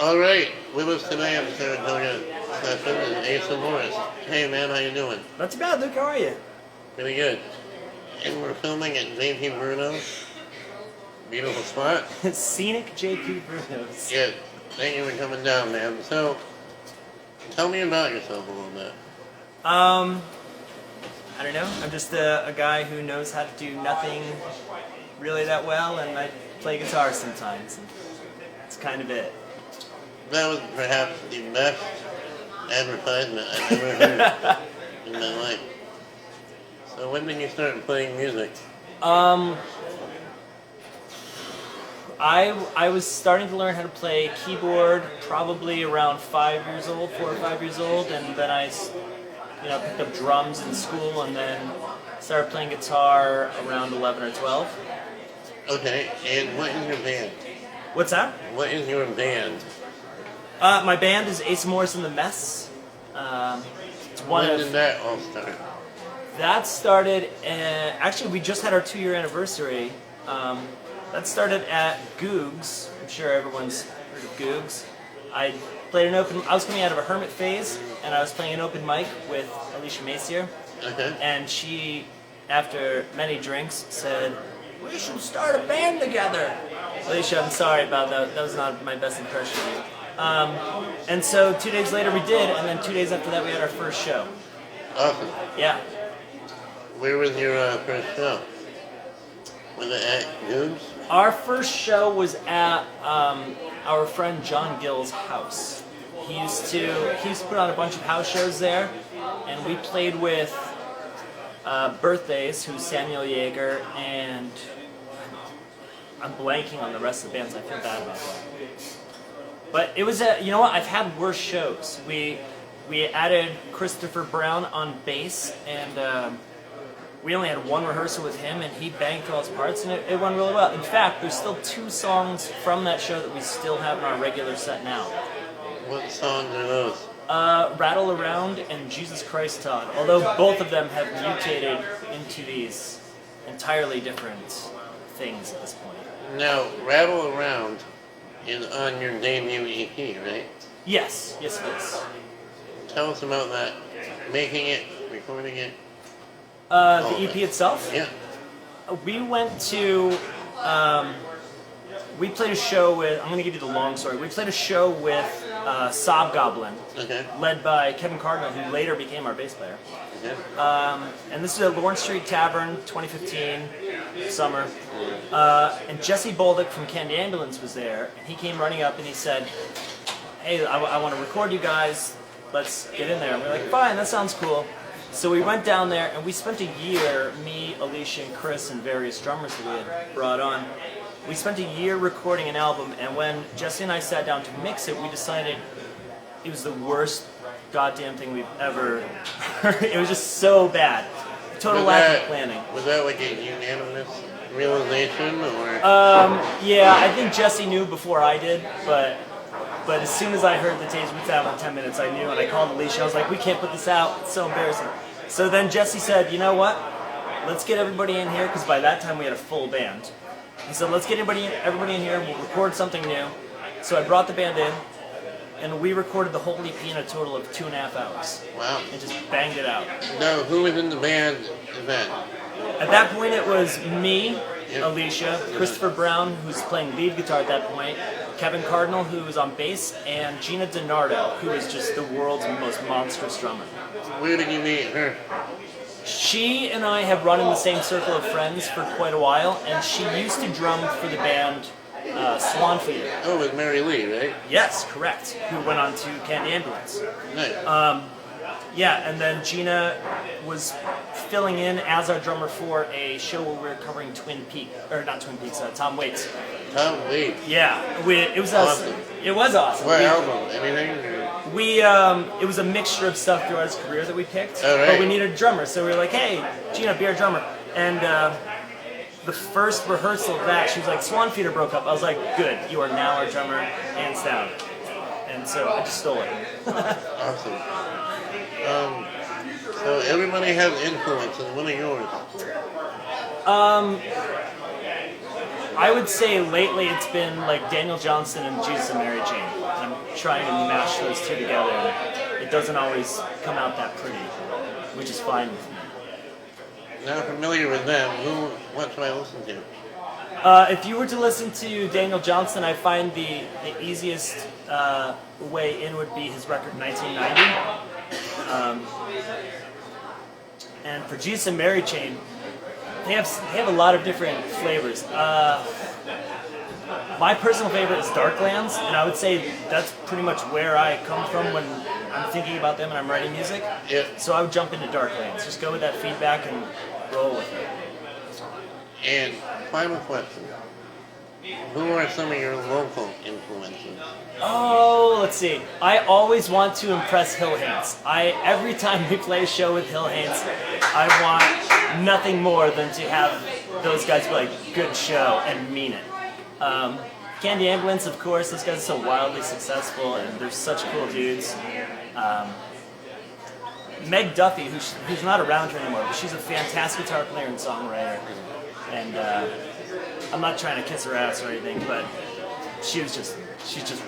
All right, with us today on Saratoga Sessions is Asa Morris. Hey man, how you doing? Not too bad, Luke. How are you? Pretty good. And we're filming at JP Bruno's. Beautiful spot. Scenic JP Bruno's. Yeah, thank you for coming down, man. So, tell me about yourself a little bit. I don't know. I'm just a guy who knows how to do nothing really that well, and I play guitar sometimes. And that's kind of it. That was perhaps the best advertisement I've ever heard in my life. So when did you start playing music? I was starting to learn how to play keyboard probably around 5 years old, 4 or 5 years old, and then I picked up drums in school, and then started playing guitar around 11 or 12. Okay, and what is your band? What's that? What is your band? My band is Asa Morris and the Mess. It's one when of did that all start? that started. Actually, we just had our 2-year anniversary. That started at Googs. I'm sure everyone's heard of Googs. I was coming out of a hermit phase, and I was playing an open mic with Alicia Macier. Okay. And she, after many drinks, said, "We should start a band together." Alicia, I'm sorry about that. That was not my best impression of you. And so 2 days later we did, and then 2 days after that we had our first show. Awesome. Yeah. Where was your first show? Was it at Goobs? Our first show was at our friend John Gill's house. He used to put on a bunch of house shows there, and we played with Birthdays, who's Samuel Yeager, and I'm blanking on the rest of the bands. I feel bad about that. But it was you know what? I've had worse shows. We added Christopher Brown on bass, and we only had one rehearsal with him, and he banged through all his parts, and it went really well. In fact, there's still 2 songs from that show that we still have in our regular set now. What songs are those? Rattle Around and Jesus Christ Todd, although both of them have mutated into these entirely different things at this point. Now, Rattle Around is on your debut EP, right? Yes, yes it is. Tell us about that. Making it, recording it. The EP itself? Yeah. We went to, we played a show with, I'm going to give you the long story. We played a show with Sob Goblin, Okay. led by Kevin Cardinal, who later became our bass player. Okay. And this is at Lawrence Street Tavern, 2015, summer. And Jesse Bolduc from Candy Ambulance was there, and he came running up and he said, "Hey, I want to record you guys. Let's get in there." And we were like, "Fine, that sounds cool." So we went down there, and we spent a year, me, Alicia, and Chris, and various drummers that we had brought on. We spent a year recording an album, and when Jesse and I sat down to mix it, we decided it was the worst goddamn thing we've ever heard. It was just so bad. Total lack of planning. Was that like a unanimous realization, or? Yeah, I think Jesse knew before I did, but as soon as I heard the tapes, we sat in 10 minutes, I knew, and I called Alicia. I was like, "We can't put this out. It's so embarrassing." So then Jesse said, "You know what? Let's get everybody in here," because by that time we had a full band. He said, "Let's get everybody in here. We'll record something new." So I brought the band in, and we recorded the whole EP in a total of 2.5 hours. Wow. And just banged it out. Now, who was in the band then? At that point, it was me, Yeah. Alicia, Christopher Brown, who's playing lead guitar at that point, Kevin Cardinal, who was on bass, and Gina DiNardo, who is just the world's most monstrous drummer. Where did you meet her? She and I have run in the same circle of friends for quite a while, and she used to drum for the band Swan Feeder. Oh, it was Mary Lee, right? Yes, correct. Who went on to Candy Ambulance. Nice. Yeah, and then Gina was filling in as our drummer for a show where we were covering Tom Waits. Tom Waits. Yeah, it was Awesome. It was awesome. What album? Anything? Or? It was a mixture of stuff throughout his career that we picked, All right. but we needed a drummer, so we were like, "Hey, Gina, be our drummer." And the first rehearsal of that, she was like, "Swan Feeder broke up." I was like, "Good, you are now our drummer, hands down." And so I just stole it. Awesome. So everybody has influences. What are yours? I would say lately it's been like Daniel Johnston and Jesus and Mary Chain. I'm trying to mash those two together. It doesn't always come out that pretty, which is fine with me. Now familiar with them, what should I listen to? If you were to listen to Daniel Johnston, I find the easiest way in would be his record 1990. And for Jesus and Mary Chain, they have a lot of different flavors. My personal favorite is Darklands, and I would say that's pretty much where I come from when I'm thinking about them and I'm writing music. Yeah. So I would jump into Darklands. Just go with that feedback and roll with it. And final question. Who are some of your local influences? Oh, let's see. I always want to impress Hill Haynes. Every time we play a show with Hill Haynes, I want nothing more than to have those guys be like, good show, and mean it. Candy Ambulance, of course, those guys are so wildly successful, and they're such cool dudes. Meg Duffy, who's not around here anymore, but she's a fantastic guitar player and songwriter. And I'm not trying to kiss her ass or anything, but she just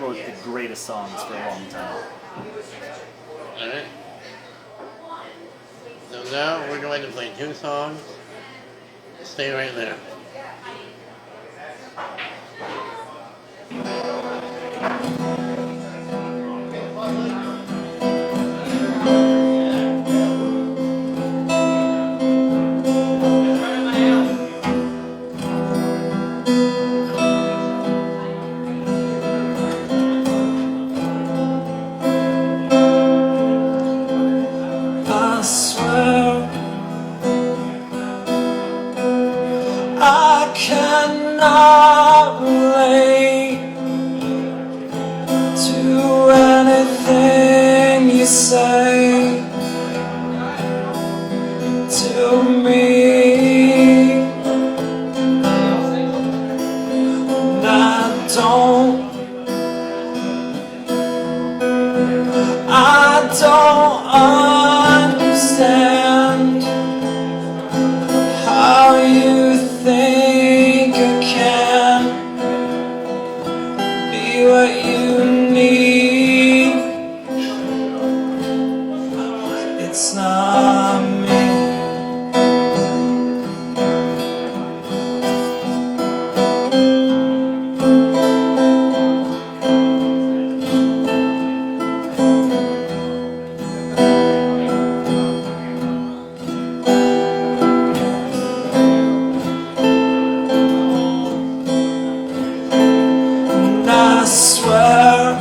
wrote the greatest songs for a long time. All right. So now we're going to play 2 songs. Stay right there. Cannot relate to anything you say to me, and I don't understand how you think I can be what you need. It's not me. I swear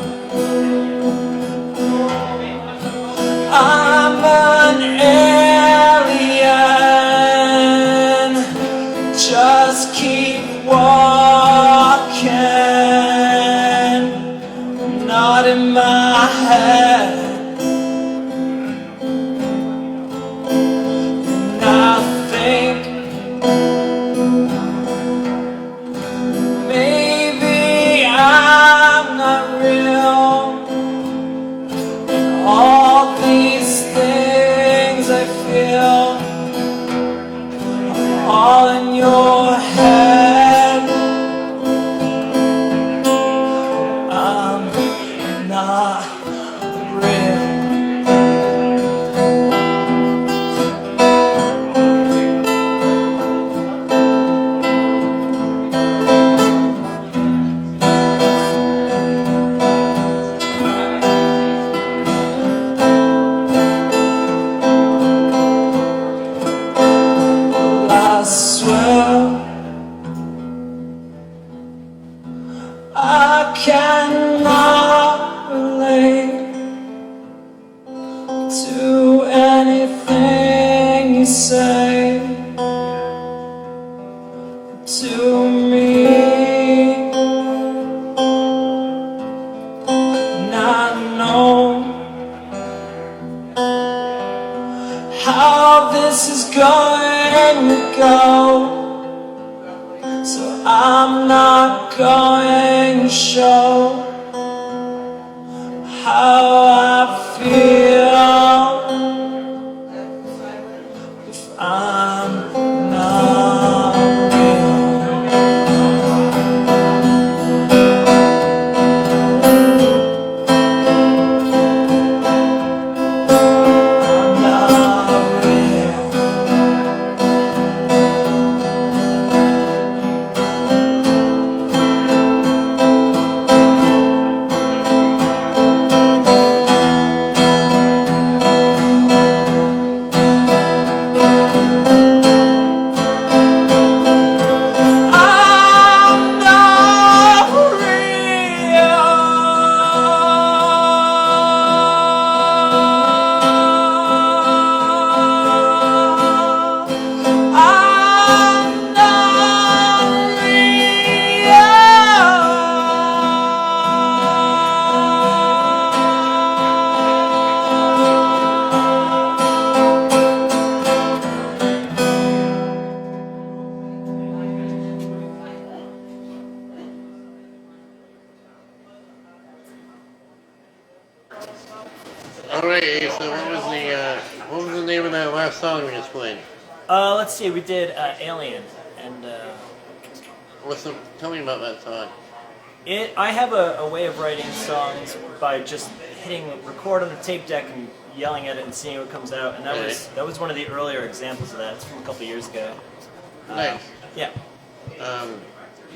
I'm an alien. Just keep walking, not in my head. And I think I'm not real. All these things I feel are all in your head. I'm not real. I swear I cannot relate to anything you say to me, and I know how this is going to go, so I'm not going to show how I feel if I'm not real. right, Ace, so what was the name of that last song we just played? Let's see, we did Alien, and Tell me about that song. I have a way of writing songs by just hitting record on the tape deck and yelling at it and seeing what comes out, and that was one of the earlier examples of that. It's from a couple years ago. Nice. Yeah.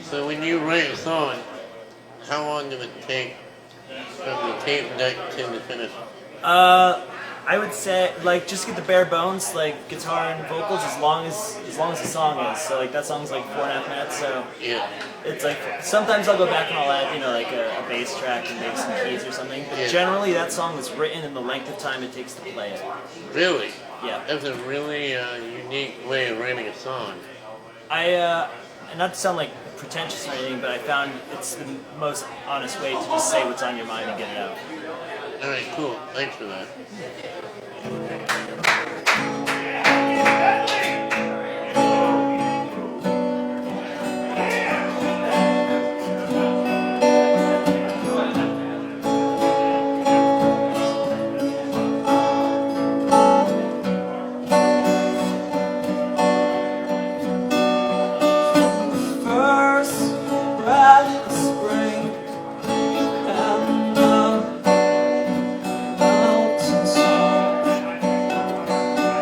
So when you write a song, how long does it take from the tape deck to the finish? I would say like just get the bare bones, like guitar and vocals, as long as the song is. So like that song's like 4.5 minutes. So Yeah. it's like sometimes I'll go back and I'll add like a bass track and maybe some keys or something. But Yeah. generally that song is written in the length of time it takes to play it. Really? Yeah. That's a really unique way of writing a song. And not to sound like pretentious or anything, but I found it's the most honest way to just say what's on your mind and get it out. All right, cool. Thanks for that. First bright spring and the mountains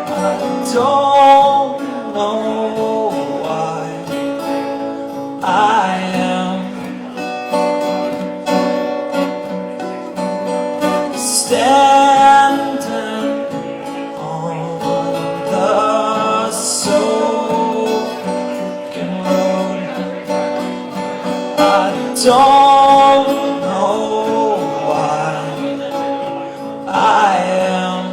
I don't know why I am standing on the soaking road. I don't know why I am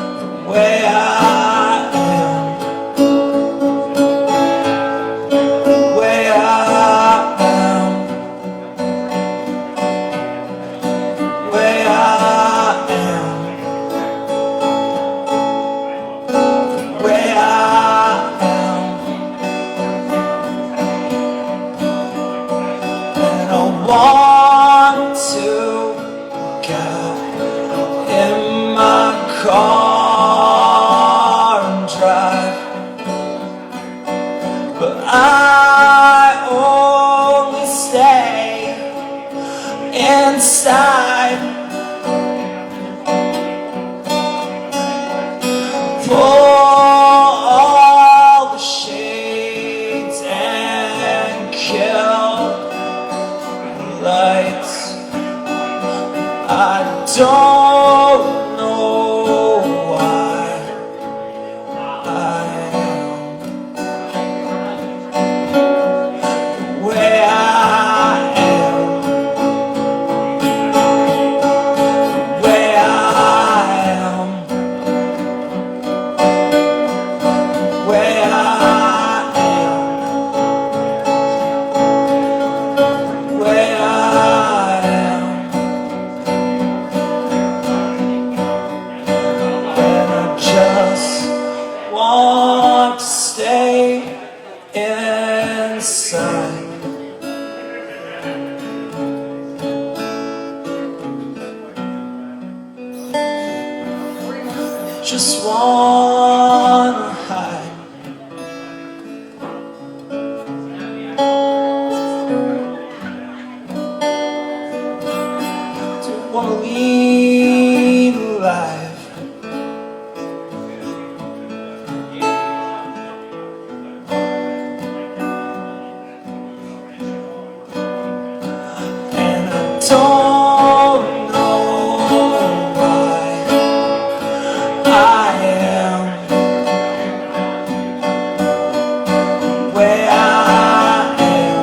the way I am, the way I am, the way I am, the way I am. And I want to get in my car and drive, but I only stay inside. Pull all the shades and kill lights. I don't know why I am the way I am, the way I am, the way I am, the way I am. And I just want to stay inside. Just wanna hide. Don't wanna lead a life. And I don't know why I am where I am,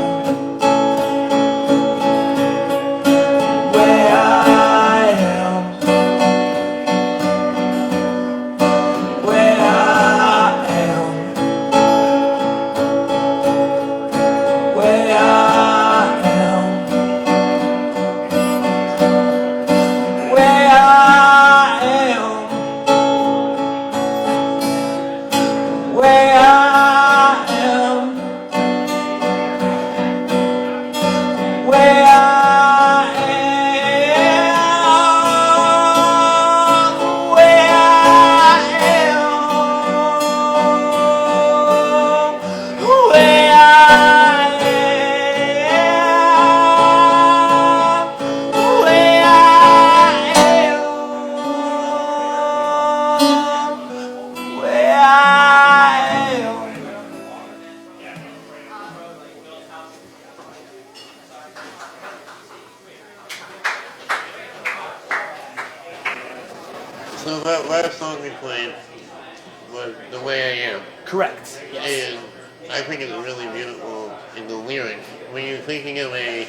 where I So that last song we played was The Way I Am. Correct. Yes. And I think it's really beautiful in the lyrics. Were you thinking of a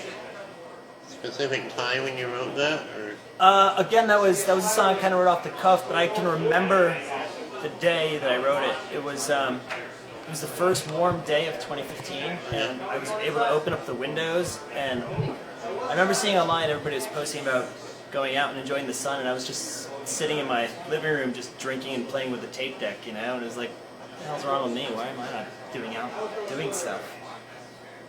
specific time when you wrote that? Or? Again, that was a song I kind of wrote off the cuff, but I can remember the day that I wrote it. It was the first warm day of 2015, and I was able to open up the windows, and I remember seeing online everybody was posting about going out and enjoying the sun, and I was just sitting in my living room just drinking and playing with the tape deck, you know, and it was like, what the hell's wrong with me? Why am I not doing stuff?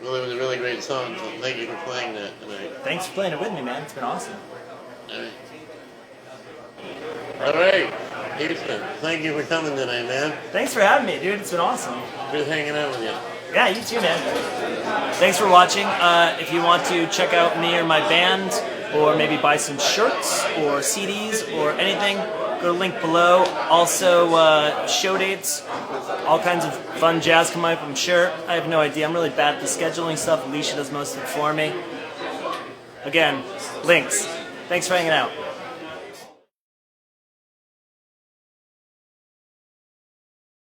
Well, it was a really great song, so thank you for playing that tonight. Thanks for playing it with me, man. It's been awesome. All right, Ethan, thank you for coming tonight, man. Thanks for having me, dude. It's been awesome. Good hanging out with you. Yeah, you too, man. Thanks for watching. If you want to check out me or my band, or maybe buy some shirts or CDs or anything, go to the link below. Also, show dates, all kinds of fun jazz coming up, I'm sure. I have no idea. I'm really bad at the scheduling stuff. Alicia does most of it for me. Again, links. Thanks for hanging out.